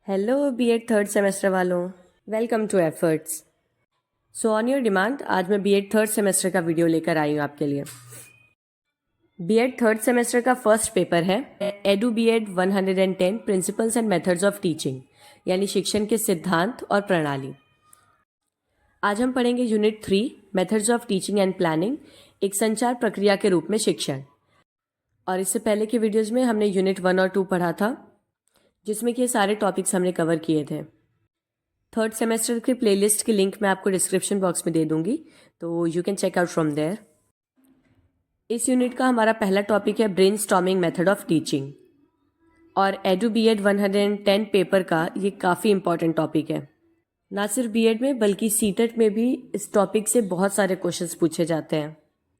Hello BEd third semester वालों, welcome to efforts. So on your demand आज मैं BEd third semester का video लेकर आई हूँ आपके लिए। बीएड थर्ड सेमेस्टर का फर्स्ट पेपर है EDU BEd 110 principles and methods of teaching, यानी शिक्षण के सिद्धांत और प्रणाली। आज हम पढ़ेंगे unit 3 methods of teaching and planning, एक संचार प्रक्रिया के रूप में शिक्षण। और इससे पहले के वीडियोज़ में हमने यूनिट 1 और 2 पढ़ा था, जिसमें कि ये सारे टॉपिक्स हमने कवर किए थे। थर्ड सेमेस्टर की प्लेलिस्ट की लिंक मैं आपको डिस्क्रिप्शन बॉक्स में दे दूंगी, तो you can check out from there. इस यूनिट का हमारा पहला टॉपिक है ब्रेनस्टॉर्मिंग मेथड ऑफ टीचिंग, और एडू बीएड 110 पेपर का ये काफ़ी इंपॉर्टेंट टॉपिक है। ना सिर्फ बीएड में बल्कि सीटेट में भी इस टॉपिक से बहुत सारे क्वेश्चंस पूछे जाते हैं।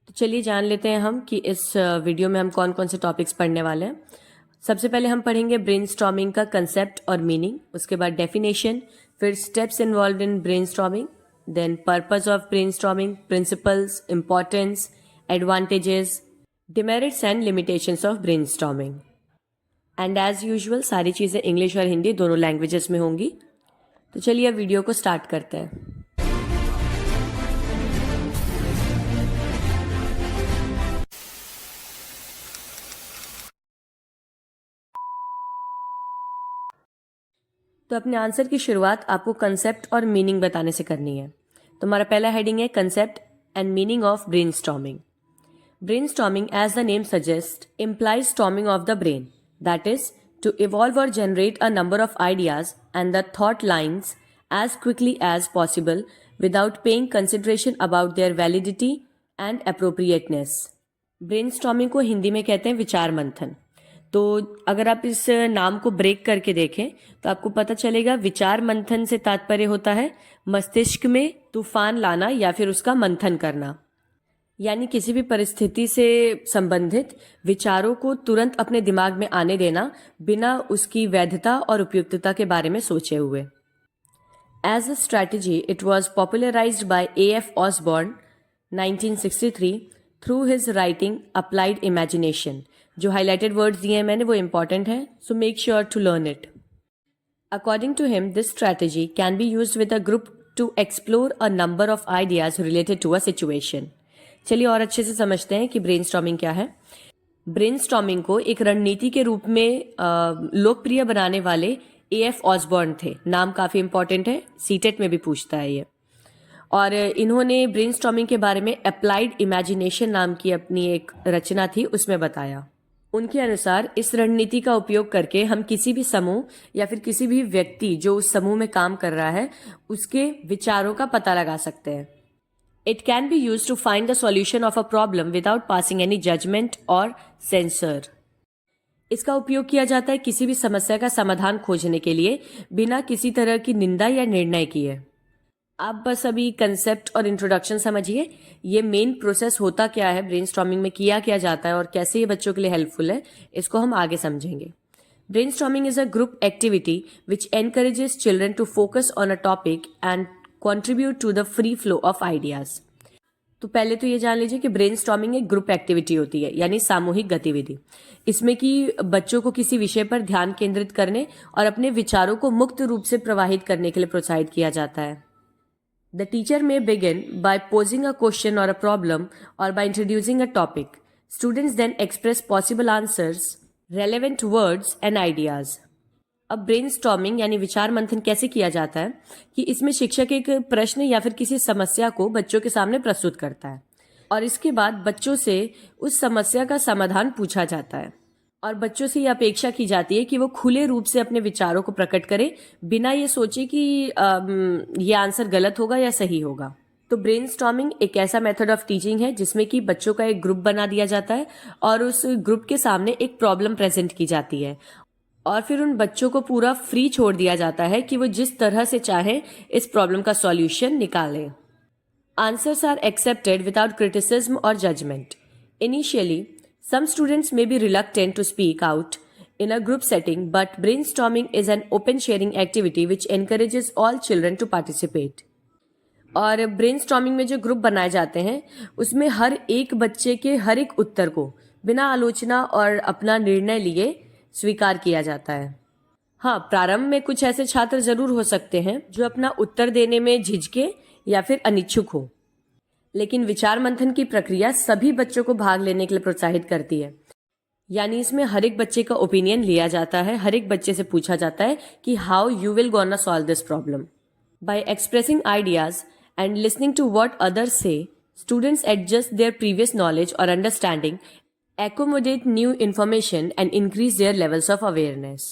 तो चलिए जान लेते हैं हम कि इस वीडियो में हम कौन कौन से टॉपिक्स पढ़ने वाले हैं। सबसे पहले हम पढ़ेंगे ब्रेनस्टॉर्मिंग का कंसेप्ट और मीनिंग, उसके बाद डेफिनेशन, फिर steps involve in brainstorming, then purpose of brainstorming, principles, importance, advantages, demerits and limitations of brainstorming. And as usual सारी चीज़ें इंग्लिश और हिंदी दोनों लैंग्वेजेस में होंगी। तो चलिए अब वीडियो को स्टार्ट करते हैं। तो अपने आंसर की शुरुआत आपको कंसेप्ट और मीनिंग बताने से करनी है। तो हमारा पहला हेडिंग है concept and meaning of brainstorming. Brainstorming, as the name suggests, implies storming of the brain, that is, to evolve or generate a number of ideas and the thought lines as quickly as possible without paying consideration about their validity and appropriateness. Brainstorming को हिंदी में कहते हैं विचार मंथन। तो अगर आप इस नाम को ब्रेक करके देखें तो आपको पता चलेगा विचार मंथन से तात्पर्य होता है मस्तिष्क में तूफान लाना या फिर उसका मंथन करना, यानी किसी भी परिस्थिति से संबंधित विचारों को तुरंत अपने दिमाग में आने देना बिना उसकी वैधता और उपयुक्तता के बारे में सोचे हुए। As a strategy it was popularized by A.F. Osborne 1963 through his writing applied imagination. जो हाईलाइटेड वर्ड्स दिए हैं मैंने वो इंपॉर्टेंट है, so make sure to learn it. According to him this strategy can be used with a group to explore a number of ideas related to a situation. चलिए और अच्छे से समझते हैं कि ब्रेनस्टॉर्मिंग क्या है। ब्रेनस्टॉर्मिंग को एक रणनीति के रूप में लोकप्रिय बनाने वाले A.F. Osborne थे। नाम काफी इंपॉर्टेंट है, सीटेट में भी पूछता है ये। और इन्होंने ब्रेनस्टॉर्मिंग के बारे में अप्लाइड इमेजिनेशन नाम की अपनी एक रचना थी, उसमें बताया। उनके अनुसार इस रणनीति का उपयोग करके हम किसी भी समूह या फिर किसी भी व्यक्ति जो उस समूह में काम कर रहा है उसके विचारों का पता लगा सकते हैं। It can be used to find the solution of a problem without passing any judgment or censor. इसका उपयोग किया जाता है किसी भी समस्या का समाधान खोजने के लिए बिना किसी तरह की निंदा या निर्णय किए। आप बस अभी कंसेप्ट और इंट्रोडक्शन समझिए, ये मेन प्रोसेस होता क्या है, ब्रेनस्टॉर्मिंग में किया क्या जाता है और कैसे ये बच्चों के लिए हेल्पफुल है, इसको हम आगे समझेंगे। Brainstorming is a group activity which encourages children to focus on a topic and contribute to the free flow of ideas. तो पहले तो ये जान लीजिए कि ब्रेनस्टॉर्मिंग एक ग्रुप एक्टिविटी होती है, यानी सामूहिक गतिविधि। इसमें कि बच्चों को किसी विषय पर ध्यान केंद्रित करने और अपने विचारों को मुक्त रूप से प्रवाहित करने के लिए प्रोत्साहित किया जाता है। The teacher may begin by posing a question or a problem or by introducing a topic. Students then express possible answers, relevant words and ideas. अब ब्रेनस्टॉर्मिंग यानी विचार मंथन कैसे किया जाता है कि इसमें शिक्षक एक प्रश्न या फिर किसी समस्या को बच्चों के सामने प्रस्तुत करता है और इसके बाद बच्चों से उस समस्या का समाधान पूछा जाता है और बच्चों से ये अपेक्षा की जाती है कि वो खुले रूप से अपने विचारों को प्रकट करें बिना ये सोचे कि ये आंसर गलत होगा या सही होगा। तो ब्रेनस्टॉर्मिंग एक ऐसा मेथड ऑफ टीचिंग है जिसमें कि बच्चों का एक ग्रुप बना दिया जाता है और उस ग्रुप के सामने एक प्रॉब्लम प्रेजेंट की जाती है और फिर उन बच्चों को पूरा फ्री छोड़ दिया जाता है कि वो जिस तरह से चाहे इस प्रॉब्लम का सॉल्यूशन निकालें। Answers are accepted without criticism और judgement. Initially some students may be reluctant to speak out in a group setting, but brainstorming is an open sharing activity which encourages all children to participate. और brainstorming में जो group बनाए जाते हैं उसमें हर एक बच्चे के हर एक उत्तर को बिना आलोचना और अपना निर्णय लिए स्वीकार किया जाता है। हाँ, प्रारंभ में कुछ ऐसे छात्र जरूर हो सकते हैं जो अपना उत्तर देने में झिझके या फिर अनिच्छुक हो, लेकिन विचार मंथन की प्रक्रिया सभी बच्चों को भाग लेने के लिए प्रोत्साहित करती है। यानी इसमें हर एक बच्चे का ओपिनियन लिया जाता है, हर एक बच्चे से पूछा जाता है कि how you will gonna solve this problem. By expressing ideas and listening to what others say, students adjust their previous knowledge और understanding, accommodate new information and increase their levels of awareness।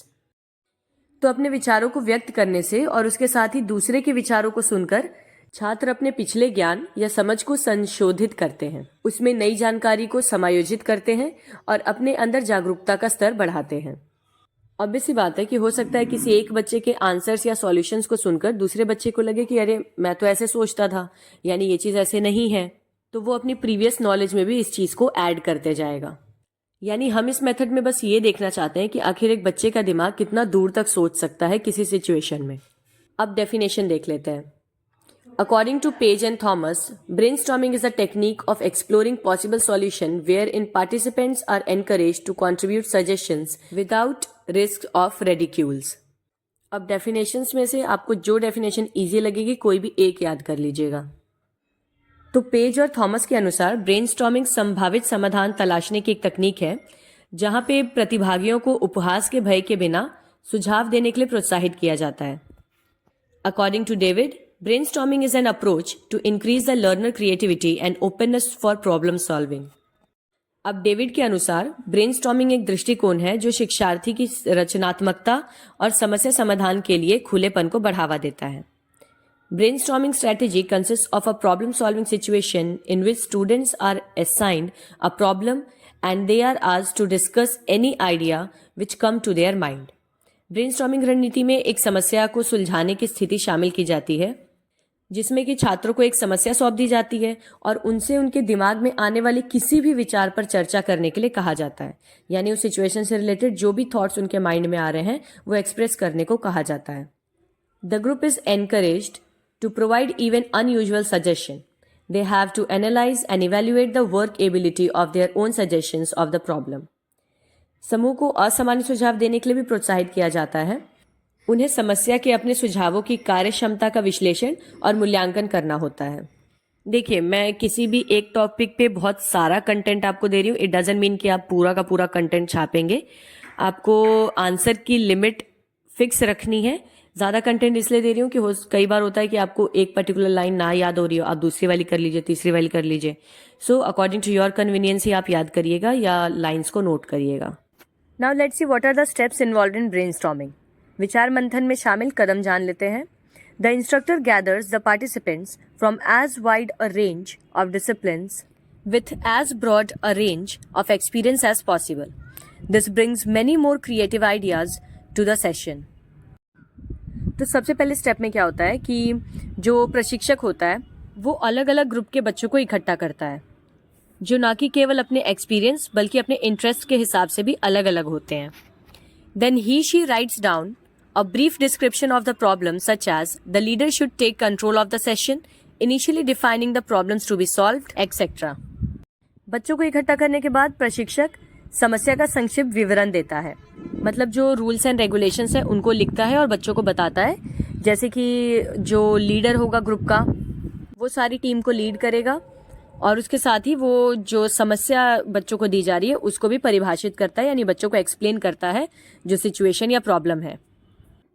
तो अपने विचारों को व्यक्त करने से और उसके साथ ही दूसरे के विचारों को सुनकर छात्र अपने पिछले ज्ञान या समझ को संशोधित करते हैं, उसमें नई जानकारी को समायोजित करते हैं और अपने अंदर जागरूकता का स्तर बढ़ाते हैं। ऑब्वियस सी बात है कि हो सकता है किसी एक बच्चे के आंसर्स या सॉल्यूशंस को सुनकर दूसरे बच्चे को लगे कि अरे मैं तो ऐसे सोचता था, यानी ये चीज़ ऐसे नहीं है, तो वो अपनी प्रीवियस नॉलेज में भी इस चीज़ को ऐड करते जाएगा। यानी हम इस मेथड में बस ये देखना चाहते हैं कि आखिर एक बच्चे का दिमाग कितना दूर तक सोच सकता है किसी सिचुएशन में। अब डेफिनेशन देख लेते हैं। According to Page and Thomas, brainstorming is a technique of exploring possible solution wherein participants are encouraged to contribute suggestions without risk of ridicules। अब डेफिनेशंस में से आपको जो डेफिनेशन इजी लगेगी कोई भी एक याद कर लीजिएगा। तो पेज और थॉमस के अनुसार ब्रेनस्टॉर्मिंग संभावित समाधान तलाशने की एक तकनीक है जहां पे प्रतिभागियों को उपहास के भय के बिना सुझाव देने के लिए प्रोत्साहित किया जाता है। According to David, brainstorming is an approach to increase the learner creativity and openness for problem solving। अब डेविड के अनुसार ब्रेनस्टॉर्मिंग एक दृष्टिकोण है जो शिक्षार्थी की रचनात्मकता और समस्या समाधान के लिए खुलेपन को बढ़ावा देता है। Brainstorming strategy consists of a problem-solving situation in which students are assigned a problem and they are asked to discuss any idea which come to their mind। Brainstorming रणनीति में एक समस्या को सुलझाने की स्थिति शामिल की जाती है जिसमें कि छात्रों को एक समस्या सौंप दी जाती है और उनसे उनके दिमाग में आने वाले किसी भी विचार पर चर्चा करने के लिए कहा जाता है। यानी उस सिचुएशन से रिलेटेड जो भी थॉट्स उनके माइंड में आ रहे हैं वो एक्सप्रेस करने को कहा जाता है। The group is encouraged to provide even unusual suggestion। They have to analyze and evaluate the workability of their own suggestions of the problem। समूह को असामान्य सुझाव देने के लिए भी प्रोत्साहित किया जाता है। उन्हें समस्या के अपने सुझावों की कार्य क्षमता का विश्लेषण और मूल्यांकन करना होता है। देखिए, मैं किसी भी एक टॉपिक पे बहुत सारा कंटेंट आपको दे रही हूँ, इट डजंट मीन कि आप पूरा का पूरा कंटेंट छापेंगे। आपको आंसर की लिमिट फिक्स रखनी है। ज़्यादा कंटेंट इसलिए दे रही हूँ कि कई बार होता है कि आपको एक पर्टिकुलर लाइन ना याद हो रही हो, आप दूसरी वाली कर लीजिए, तीसरी वाली कर लीजिए। So according to your convenience ही आप याद करिएगा या लाइन्स को नोट करिएगा। Now let's see what are the steps involved in brainstorming. विचार मंथन में शामिल कदम जान लेते हैं। The instructor gathers the participants from as wide a range of disciplines with as broad a range of experience as possible। This brings many more creative ideas to the session। तो सबसे पहले स्टेप में क्या होता है कि जो प्रशिक्षक होता है वो अलग अलग ग्रुप के बच्चों को इकट्ठा करता है जो ना कि केवल अपने एक्सपीरियंस बल्कि अपने इंटरेस्ट के हिसाब से भी अलग अलग होते हैं। Then he she writes down a brief description of the problem such as the leader should take control of the session, initially defining the problems to be solved etcetera. बच्चों को इकट्ठा करने के बाद प्रशिक्षक समस्या का संक्षिप्त विवरण देता है, मतलब जो रूल्स एंड रेगुलेशंस है उनको लिखता है और बच्चों को बताता है। जैसे कि जो लीडर होगा ग्रुप का वो सारी टीम को लीड करेगा और उसके साथ ही वो जो समस्या बच्चों को दी जा रही है उसको भी परिभाषित करता है, यानी बच्चों को एक्सप्लेन करता है जो सिचुएशन या प्रॉब्लम है।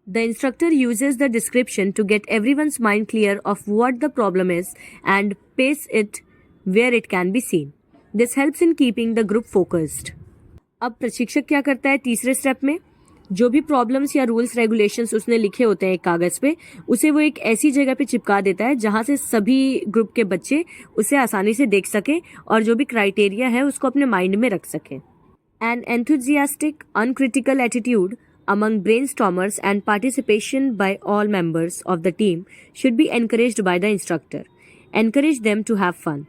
The instructor uses the description to get everyone's mind clear of what the problem is and pace it where it can be seen. This helps in keeping the group focused. अब प्रशिक्षक क्या करता है तीसरे step में, जो भी problems या रूल्स रेगुलेशंस उसने लिखे होते हैं एक कागज पे, उसे वो एक ऐसी जगह पे चिपका देता है जहां से सभी ग्रुप के बच्चे उसे आसानी से देख सके और जो भी क्राइटेरिया है उसको अपने माइंड में रख सके। An enthusiastic uncritical attitude among brainstormers and participation by all members of the team should be encouraged by the instructor। Encourage them to have fun।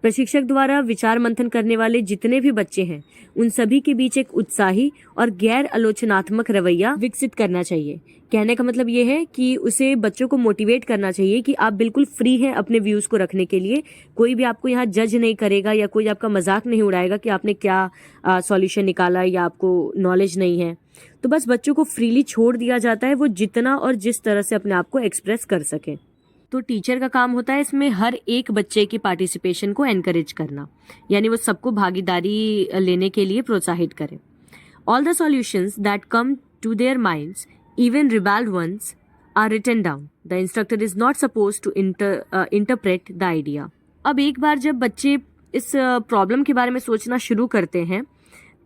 प्रशिक्षक द्वारा विचार मंथन करने वाले जितने भी बच्चे हैं उन सभी के बीच एक उत्साही और गैर आलोचनात्मक रवैया विकसित करना चाहिए। कहने का मतलब ये है कि उसे बच्चों को मोटिवेट करना चाहिए कि आप बिल्कुल फ्री हैं अपने व्यूज को रखने के लिए, कोई भी आपको यहाँ जज नहीं करेगा या कोई आपका मजाक नहीं उड़ाएगा कि आपने क्या सॉल्यूशन निकाला या आपको नॉलेज नहीं है। तो बस बच्चों को फ्रीली छोड़ दिया जाता है, वो जितना और जिस तरह से अपने आप को एक्सप्रेस कर सके। तो टीचर का काम होता है इसमें हर एक बच्चे की पार्टिसिपेशन को एनकरेज करना, यानी वो सबको भागीदारी लेने के लिए प्रोत्साहित करे। All the solutions that come to their minds, even rebelled ones, are written down. The instructor is not suppose to interpret the idea. अब एक बार जब बच्चे इस प्रॉब्लम के बारे में सोचना शुरू करते हैं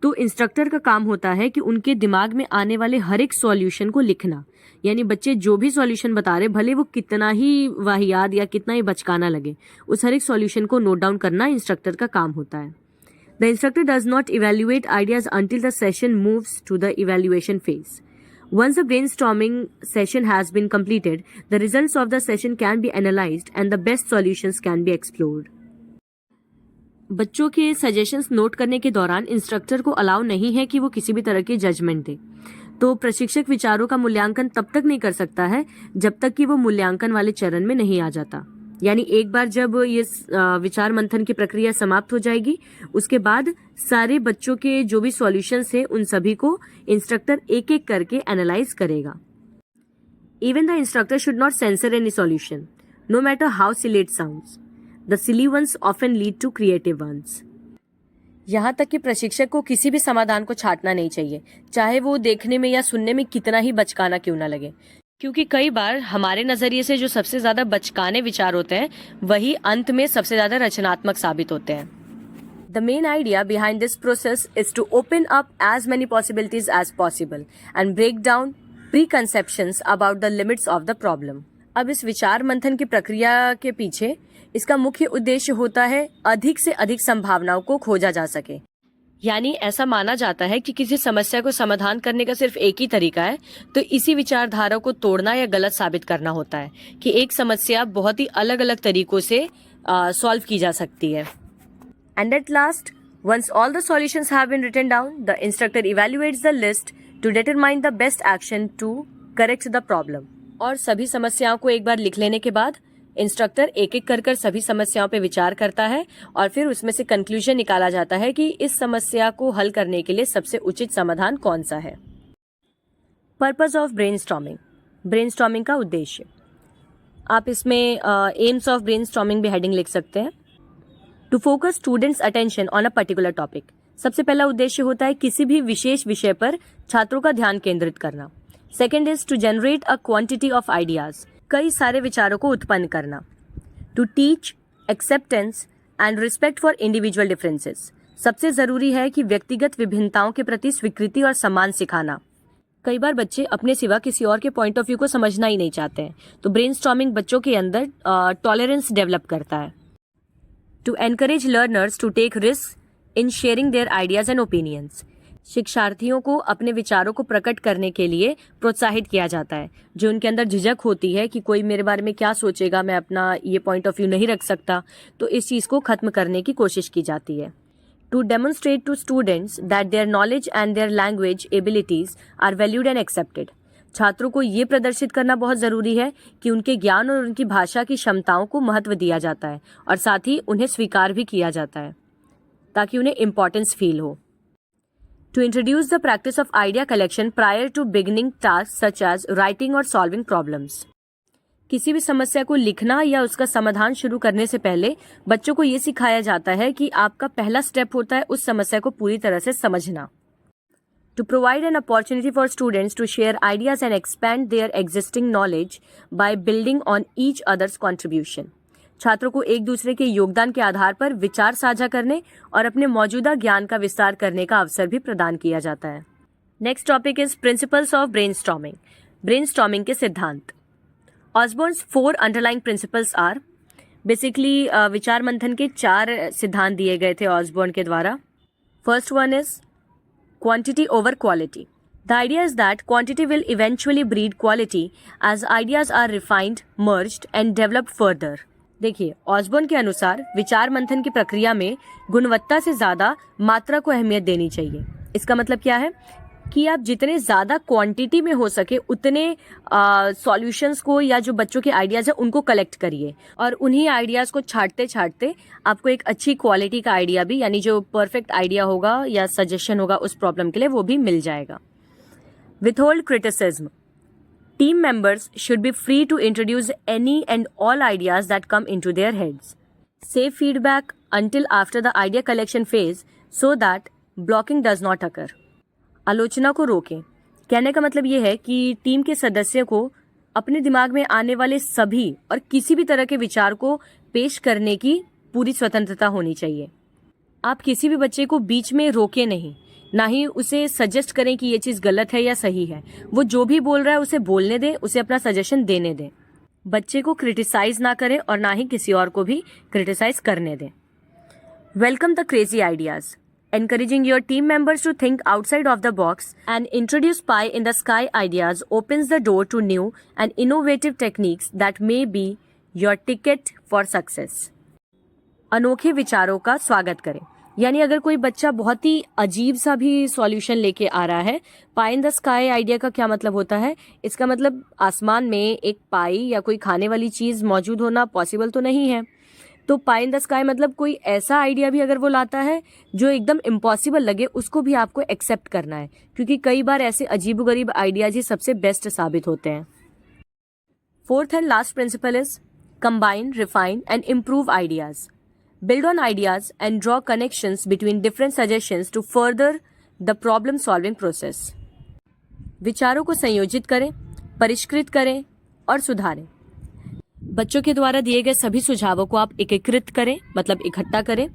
तो इंस्ट्रक्टर का काम होता है कि उनके दिमाग में आने वाले हर एक सॉल्यूशन को लिखना, यानी बच्चे जो भी सॉल्यूशन बता रहे, भले वो कितना ही वाहियात या कितना ही बचकाना लगे, उस हर एक सॉल्यूशन को नोट डाउन करना इंस्ट्रक्टर का काम होता है। The instructor does not evaluate ideas until the session moves to the evaluation phase. Once the brainstorming session has been completed, the results of the session can be analyzed and the best solutions can be explored. बच्चों के suggestions note करने के दौरान instructor को allow नहीं है कि वो किसी भी तरह की जजमेंट दे। तो प्रशिक्षक विचारों का मूल्यांकन तब तक नहीं कर सकता है जब तक कि वो मूल्यांकन वाले चरण में नहीं आ जाता। यानी एक बार जब ये विचार मंथन की प्रक्रिया समाप्त हो जाएगी, उसके बाद सारे बच्चों के जो भी सॉल्यूशंस है उन सभी को इंस्ट्रक्टर एक एक करके एनालाइज करेगा। Even the instructor should not censor any solution, no matter how silly it sounds. The silly ones often lead to creative ones. यहाँ तक कि प्रशिक्षक को किसी भी समाधान को छांटना नहीं चाहिए, चाहे वो देखने में या सुनने में कितना ही बचकाना क्यों ना लगे, क्योंकि कई बार हमारे नजरिए से जो सबसे ज्यादा बचकाने विचार होते हैं वही अंत में सबसे ज्यादा रचनात्मक साबित होते हैं। The main idea behind this process is to open up as many possibilities as possible and break down preconceptions about the limits of the problem. अब इस विचार मंथन की प्रक्रिया के पीछे इसका मुख्य उद्देश्य होता है अधिक से अधिक संभावनाओं को खोजा जा सके। यानी ऐसा माना जाता है कि किसी समस्या को समाधान करने का सिर्फ एक ही तरीका है, तो इसी विचारधारा को तोड़ना या गलत साबित करना होता है कि एक समस्या बहुत ही अलग अलग तरीकों से सॉल्व की जा सकती है। And at last, once all the solutions have been written down, the instructor evaluates the list to determine the best action to correct the problem. और सभी समस्याओं को एक बार लिख लेने के बाद इंस्ट्रक्टर एक एक कर सभी समस्याओं पे विचार करता है और फिर उसमें से कंक्लूजन निकाला जाता है कि इस समस्या को हल करने के लिए सबसे उचित समाधान कौन सा है। पर्पस ऑफ ब्रेनस्टॉर्मिंग, ब्रेनस्टॉर्मिंग का उद्देश्य। आप इसमें एम्स ऑफ ब्रेनस्टॉर्मिंग भी हेडिंग लिख सकते हैं। To focus students attention on a particular topic. सबसे पहला उद्देश्य होता है किसी भी विशेष विषय पर छात्रों का ध्यान केंद्रित करना। Second is to generate a quantity of ideas, कई सारे विचारों को उत्पन्न करना। To teach acceptance and respect for individual differences, सबसे जरूरी है कि व्यक्तिगत विभिन्नताओं के प्रति स्वीकृति और सम्मान सिखाना। कई बार बच्चे अपने सिवा किसी और के पॉइंट ऑफ व्यू को समझना ही नहीं चाहते हैं, तो ब्रेनस्टॉर्मिंग बच्चों के अंदर टॉलरेंस डेवलप करता है। To encourage learners to take risk in sharing their ideas and opinions, शिक्षार्थियों को अपने विचारों को प्रकट करने के लिए प्रोत्साहित किया जाता है। जो उनके अंदर झिझक होती है कि कोई मेरे बारे में क्या सोचेगा, मैं अपना ये पॉइंट ऑफ व्यू नहीं रख सकता, तो इस चीज़ को खत्म करने की कोशिश की जाती है। To demonstrate to students that their knowledge and their language abilities are valued and accepted, छात्रों को ये प्रदर्शित करना बहुत ज़रूरी है कि उनके ज्ञान और उनकी भाषा की क्षमताओं को महत्व दिया जाता है और साथ ही उन्हें स्वीकार भी किया जाता है ताकि उन्हें इम्पोर्टेंस फील हो। To introduce the practice of idea collection prior to beginning tasks such as writing or solving problems. किसी भी समस्या को लिखना या उसका समाधान शुरू करने से पहले बच्चों को ये सिखाया जाता है कि आपका पहला स्टेप होता है उस समस्या को पूरी तरह से समझना। To provide an opportunity for students to share ideas and expand their existing knowledge by building on each other's contribution. छात्रों को एक दूसरे के योगदान के आधार पर विचार साझा करने और अपने मौजूदा ज्ञान का विस्तार करने का अवसर भी प्रदान किया जाता है। Next topic is principles of brainstorming, brainstorming के सिद्धांत। ऑसबॉर्न्स 4 अंडरलाइंग प्रिंसिपल्स आर, बेसिकली विचार मंथन के 4 सिद्धांत दिए गए थे ऑसबॉर्न के द्वारा। First one is quantity over quality. The idea is that quantity will eventually breed quality as ideas are refined, merged and developed further. देखिए, ऑसबॉर्न के अनुसार विचार मंथन की प्रक्रिया में गुणवत्ता से ज्यादा मात्रा को अहमियत देनी चाहिए। इसका मतलब क्या है कि आप जितने ज्यादा क्वांटिटी में हो सके उतने सॉल्यूशंस को या जो बच्चों के आइडियाज है उनको कलेक्ट करिए और उन्हीं आइडियाज को छांटते छांटते आपको एक अच्छी क्वालिटी का आइडिया भी, यानी जो परफेक्ट आइडिया होगा या सजेशन होगा उस प्रॉब्लम के लिए, वो भी मिल जाएगा। Withhold criticism. Team members should be free to introduce any and all ideas that come into their heads. Save feedback until after the idea collection phase so that blocking does not occur. आलोचना को रोकें. कहने का मतलब ये है कि team के सदस्य को अपने दिमाग में आने वाले सभी और किसी भी तरह के विचार को पेश करने की पूरी स्वतंत्रता होनी चाहिए. आप किसी भी बच्चे को बीच में रोके नहीं, ना ही उसे सजेस्ट करें कि ये चीज़ गलत है या सही है. वो जो भी बोल रहा है उसे बोलने दें, उसे अपना सजेशन देने दें. बच्चे को क्रिटिसाइज ना करें और ना ही किसी और को भी क्रिटिसाइज करने दें. Welcome the crazy ideas. Encouraging your team members to think outside of the box and introduce pie in the sky ideas opens the door to new and innovative techniques that may be your ticket for success. अनोखे विचारों का स्वागत करें. यानी अगर कोई बच्चा बहुत ही अजीब सा भी सॉल्यूशन लेके आ रहा है, पाई इन द स्काई आइडिया का क्या मतलब होता है? इसका मतलब आसमान में एक पाई या कोई खाने वाली चीज मौजूद होना पॉसिबल तो नहीं है. तो पाई इन द स्काई मतलब कोई ऐसा आइडिया भी अगर वो लाता है जो एकदम इम्पॉसिबल लगे, उसको भी आपको एक्सेप्ट करना है, क्योंकि कई बार ऐसे अजीबोगरीब आइडियाज ही सबसे बेस्ट साबित होते हैं. Fourth and last principle is combine, refine and improve ideas. Build on ideas and draw connections between different suggestions to further the problem solving process. विचारों को संयोजित करें, परिष्कृत करें और सुधारें. बच्चों के द्वारा दिए गए सभी सुझावों को आप एकीकृत करें, मतलब इकट्ठा करें,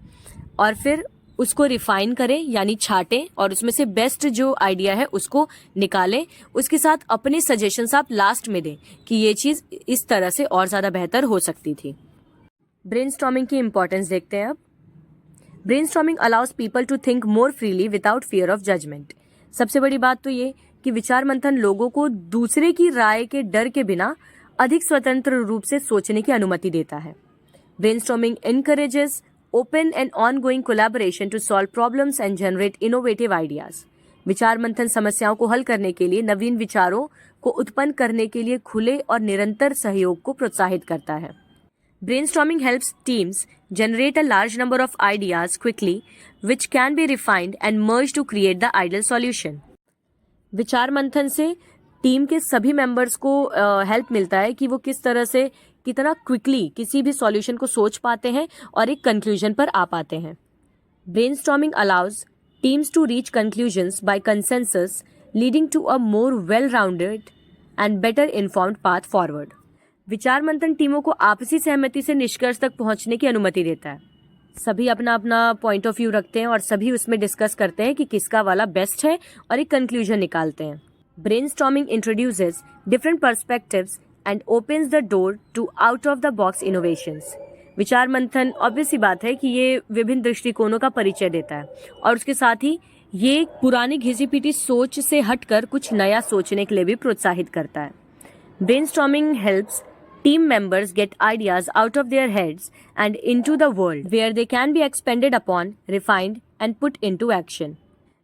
और फिर उसको रिफाइन करें यानी छाटें और उसमें से बेस्ट जो आइडिया है उसको निकालें. उसके साथ अपने सजेशंस आप लास्ट में दें कि ये चीज़ इस तरह से और ज़्यादा बेहतर हो सकती थी. ब्रेनस्टॉर्मिंग की इंपॉर्टेंस देखते हैं अब. Brainstorming allows people to think more freely without fear of judgement. सबसे बड़ी बात तो ये कि विचार मंथन लोगों को दूसरे की राय के डर के बिना अधिक स्वतंत्र रूप से सोचने की अनुमति देता है. Brainstorming encourages open and ongoing collaboration to solve problems and generate innovative ideas. विचार मंथन समस्याओं को हल करने के लिए, नवीन विचारों को उत्पन्न करने के लिए खुले और निरंतर सहयोग को प्रोत्साहित करता है. Brainstorming helps teams generate a large number of ideas quickly, which can be refined and merged to create the ideal solution. विचार मंथन से टीम के सभी मेंबर्स को हेल्प मिलता है कि वो किस तरह से कितना क्विकली किसी भी सॉल्यूशन को सोच पाते हैं और एक कंक्लूजन पर आ पाते हैं. Brainstorming allows teams to reach conclusions by consensus, leading to a more well-rounded and better informed path forward. विचार मंथन टीमों को आपसी सहमति से निष्कर्ष तक पहुंचने की अनुमति देता है. सभी अपना अपना पॉइंट ऑफ व्यू रखते हैं और सभी उसमें डिस्कस करते हैं कि किसका वाला बेस्ट है और एक कंक्लूजन निकालते हैं. Brainstorming introduces different perspectives and opens the door to out of the box innovations. विचार मंथन ऑब्वियस सी बात है कि ये विभिन्न दृष्टिकोणों का परिचय देता है और उसके साथ ही ये पुरानी घिसी पीटी सोच से हटकर कुछ नया सोचने के लिए भी प्रोत्साहित करता है. Brainstorming helps team members get ideas out of their heads and into the world where they can be expanded upon, refined and put into action.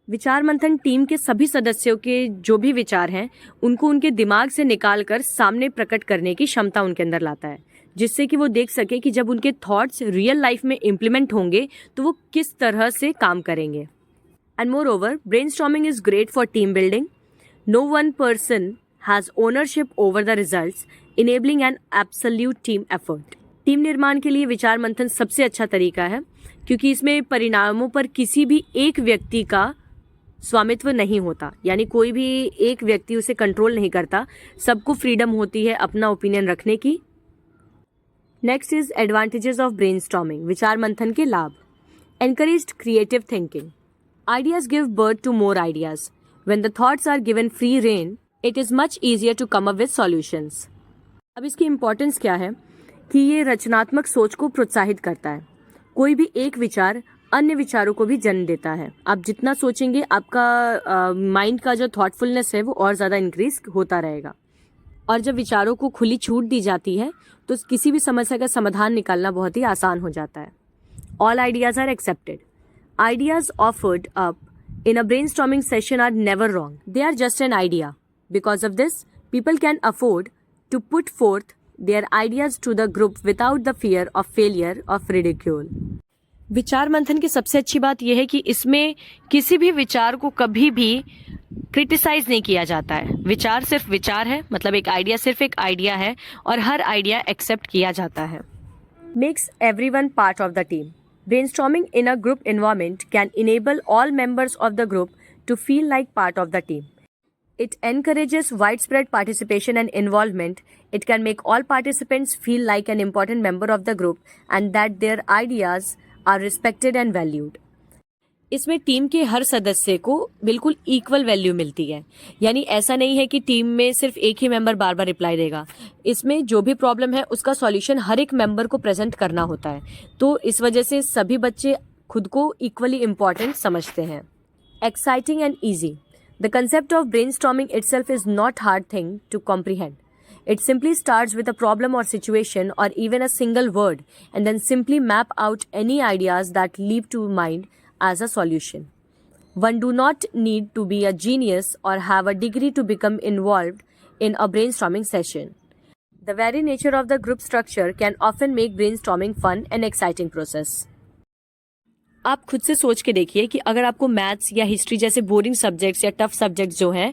विचार मंथन टीम के सभी सदस्यों के जो भी विचार हैं उनको उनके दिमाग से निकालकर सामने प्रकट करने की क्षमता उनके अंदर लाता है, जिससे कि वो देख सके कि जब उनके थॉट्स रियल लाइफ में इम्प्लीमेंट होंगे तो वो किस तरह से काम करेंगे. And moreover, brainstorming is great for team building. No one person has ownership over the results, enabling an absolute team effort. Team निर्माण के लिए विचार मंथन सबसे अच्छा तरीका है क्योंकि इसमें परिणामों पर किसी भी एक व्यक्ति का स्वामित्व नहीं होता, यानी कोई भी एक व्यक्ति उसे कंट्रोल नहीं करता. सबको फ्रीडम होती है अपना ओपिनियन रखने की. Next is advantages of brainstorming. विचार मंथन के लाभ. Encouraged creative thinking. Ideas give birth to more ideas. When the thoughts are given free rein, it is much easier to come up with solutions. अब इसकी importance क्या है कि ये रचनात्मक सोच को प्रोत्साहित करता है. कोई भी एक विचार अन्य विचारों को भी जन्म देता है. आप जितना सोचेंगे आपका माइंड का जो थॉटफुलनेस है वो और ज़्यादा इंक्रीज होता रहेगा. और जब विचारों को खुली छूट दी जाती है तो किसी भी समस्या का समाधान निकालना बहुत ही आसान हो जाता है. All ideas are accepted. Ideas offered up in a brainstorming session are never wrong. They are just an idea. Because of this, people can afford to put forth their ideas to the group without the fear of failure or ridicule. विचार मंथन की सबसे अच्छी बात यह है कि इसमें किसी भी विचार को कभी भी क्रिटिसाइज नहीं किया जाता है। विचार सिर्फ विचार है, मतलब एक आइडिया सिर्फ एक आइडिया है और हर आइडिया एक्सेप्ट किया जाता है। Makes everyone part of the team. Brainstorming in a group environment can enable all members of the group to feel like part of the team. It encourages widespread participation and involvement. It can make all participants feel like an important member of the group and that their ideas are respected and valued. इसमें team के हर सदस्य को बिल्कुल equal value मिलती है। यानी ऐसा नहीं है कि टीम में सिर्फ एक ही मेंबर बार बार रिप्लाई देगा। इसमें जो भी प्रॉब्लम है उसका सॉल्यूशन हर एक मेंबर को प्रेजेंट करना होता है। तो इस वजह से सभी बच्चे खुद को इक्वली इम्पॉर्टेंट समझते हैं। Exciting and easy. The concept of brainstorming itself is not hard thing to comprehend. It simply starts with a problem or situation or even a single word and then simply map out any ideas that leap to mind as a solution. One do not need to be a genius or have a degree to become involved in a brainstorming session. The very nature of the group structure can often make brainstorming fun and exciting process. आप खुद से सोच के देखिए कि अगर आपको maths या हिस्ट्री जैसे बोरिंग सब्जेक्ट्स या टफ सब्जेक्ट्स जो हैं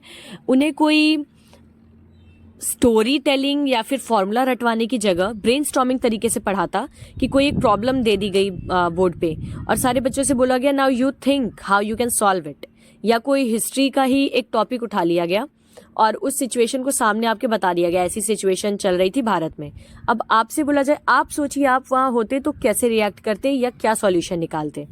उन्हें कोई स्टोरी टेलिंग या फिर फॉर्मूला रटवाने की जगह ब्रेनस्टॉर्मिंग तरीके से पढ़ाता कि कोई एक प्रॉब्लम दे दी गई बोर्ड पे और सारे बच्चों से बोला गया now you think how you can solve it, या कोई हिस्ट्री का ही एक टॉपिक उठा लिया गया और उस सिचुएशन को सामने आपके बता दिया गया, ऐसी सिचुएशन चल रही थी भारत में। अब आपसे बोला जाए आप सोचिए आप वहाँ होते तो कैसे रिएक्ट करते या क्या सॉल्यूशन निकालते।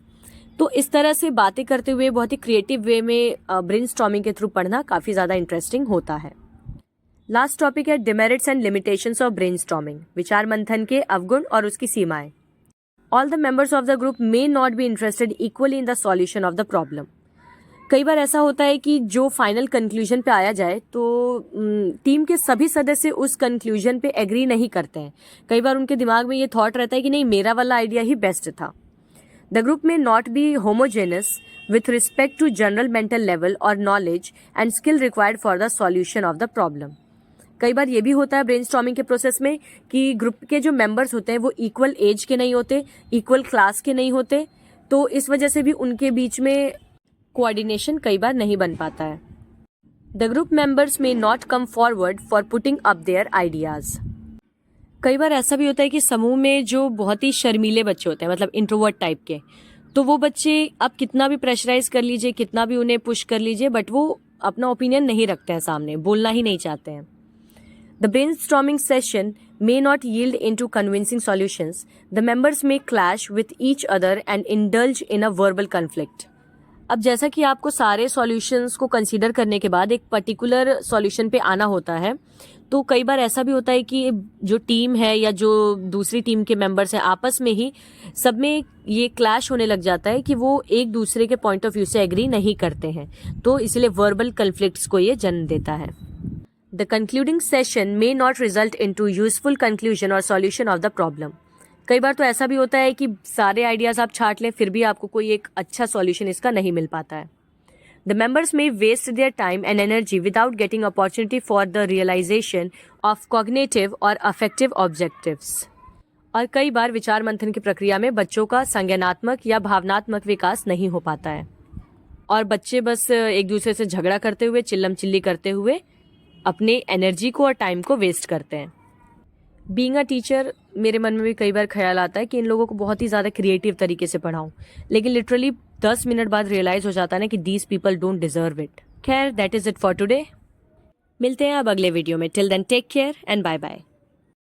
तो इस तरह से बातें करते हुए बहुत ही क्रिएटिव वे में ब्रेनस्टॉर्मिंग के थ्रू पढ़ना काफ़ी ज़्यादा इंटरेस्टिंग होता है। लास्ट टॉपिक है demerits and limitations of brainstorming, विचार मंथन के अवगुण और उसकी सीमाएं। All the members of the group may not be interested equally in the solution of the problem. कई बार ऐसा होता है कि जो फाइनल कंक्लूजन पे आया जाए तो टीम के सभी सदस्य उस कंक्लूजन पे एग्री नहीं करते हैं। कई बार उनके दिमाग में ये थॉट रहता है कि नहीं मेरा वाला आइडिया ही बेस्ट था। The group may not be homogeneous with respect to general mental level or knowledge and skill required for the solution of the problem. कई बार ये भी होता है ब्रेनस्टॉर्मिंग के प्रोसेस में कि ग्रुप के जो मेंबर्स होते हैं वो इक्वल एज के नहीं होते, इक्वल क्लास के नहीं होते, तो इस वजह से भी उनके बीच में कोऑर्डिनेशन कई बार नहीं बन पाता है। The group members may not come forward for putting up their ideas. कई बार ऐसा भी होता है कि समूह में जो बहुत ही शर्मीले बच्चे होते हैं, मतलब इंट्रोवर्ट टाइप के, तो वो बच्चे आप कितना भी प्रेशराइज कर लीजिए, कितना भी उन्हें पुश कर लीजिए, बट वो अपना ओपिनियन नहीं रखते हैं सामने, बोलना ही नहीं चाहते हैं। The brainstorming session may not yield into convincing solutions. The members may clash with each other and indulge in a verbal conflict. अब जैसा कि आपको सारे सॉल्यूशंस को कंसीडर करने के बाद एक पर्टिकुलर सॉल्यूशन पे आना होता है, तो कई बार ऐसा भी होता है कि जो टीम है या जो दूसरी टीम के मेंबर्स हैं आपस में ही सब में ये क्लैश होने लग जाता है कि वो एक दूसरे के पॉइंट ऑफ व्यू से एग्री नहीं करते हैं, तो इसलिए वर्बल कन्फ्लिक्ट्स को ये जन्म देता है। The concluding session may not result into useful conclusion और सॉल्यूशन ऑफ द प्रॉब्लम। कई बार तो ऐसा भी होता है कि सारे आइडियाज आप छांट लें फिर भी आपको कोई एक अच्छा सॉल्यूशन इसका नहीं मिल पाता है। The members may waste their time and energy without getting opportunity for the realisation of cognitive और अफेक्टिव ऑब्जेक्टिव्स। और कई बार विचार मंथन की प्रक्रिया में बच्चों का संज्ञानात्मक या भावनात्मक विकास नहीं हो पाता है और बच्चे बस एक दूसरे से झगड़ा करते हुए, चिल्लम चिल्ली करते हुए अपने एनर्जी को और टाइम को वेस्ट करते हैं। बीइंग अ टीचर मेरे मन में भी कई बार ख्याल आता है कि इन लोगों को बहुत ही ज़्यादा क्रिएटिव तरीके से पढ़ाऊं, लेकिन लिटरली 10 मिनट बाद रियलाइज़ हो जाता है ना कि these people don't deserve it. खैर, that is it for today. मिलते हैं अब अगले वीडियो में। Till then take care and bye bye.